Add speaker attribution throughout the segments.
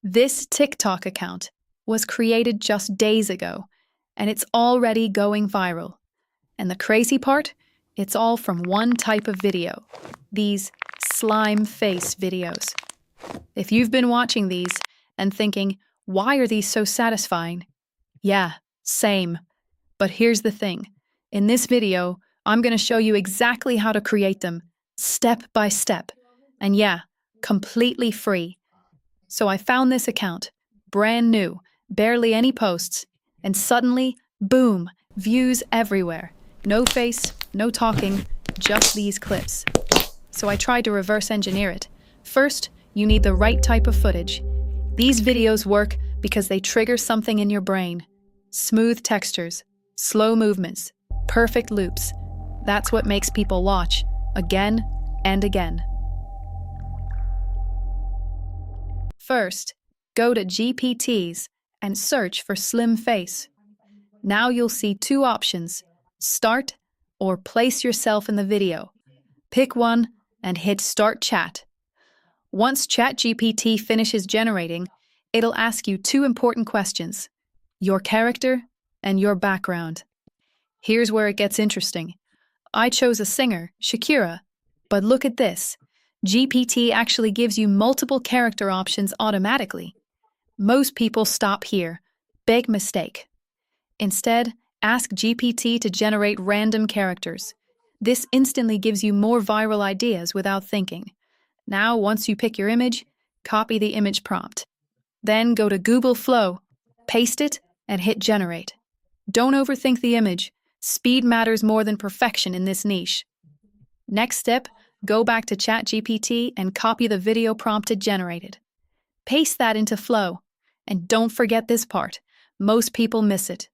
Speaker 1: This TikTok account was created just days ago, and it's already going viral. And the crazy part? It's all from one type of video, these slime face videos. If you've been watching these and thinking, why are these so satisfying? Yeah, same. But here's the thing. In this video, I'm going to show you exactly how to create them, step by step. And yeah, completely free. So I found this account, brand new, barely any posts, and suddenly, boom, views everywhere. No face, no talking, just these clips. So I tried to reverse engineer it. First, you need the right type of footage. These videos work because they trigger something in your brain. Smooth textures, slow movements, perfect loops. That's what makes people watch, again and again. First, go to GPTs and search for slim face. Now you'll see two options, start or place yourself in the video. Pick one and hit Start Chat. Once ChatGPT finishes generating, it'll ask you two important questions, your character and your background. Here's where it gets interesting. I chose a singer, Shakira, but look at this. GPT actually gives you multiple character options automatically. Most people stop here. Big mistake. Instead, ask GPT to generate random characters. This instantly gives you more viral ideas without thinking. Now, once you pick your image, copy the image prompt. Then go to GoogleFlow, paste it, and hit Generate. Don't overthink the image. Speed matters more than perfection in this niche. Next step, go back to ChatGPT and copy the video prompt it generated. Paste that into Flow. And don't forget this part. Most people miss it.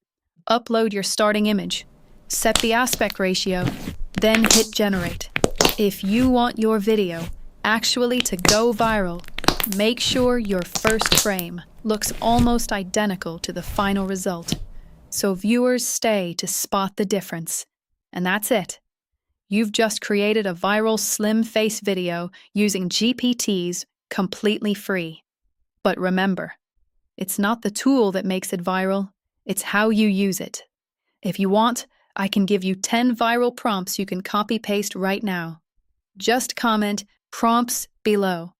Speaker 1: Upload your starting image. Set the aspect ratio. Then hit Generate. If you want your video actually to go viral, make sure your first frame looks almost identical to the final result, so viewers stay to spot the difference. And that's it. You've just created a viral slim face video using GPTs completely free. But remember, it's not the tool that makes it viral, it's how you use it. If you want, I can give you 10 viral prompts you can copy-paste right now. Just comment prompts below.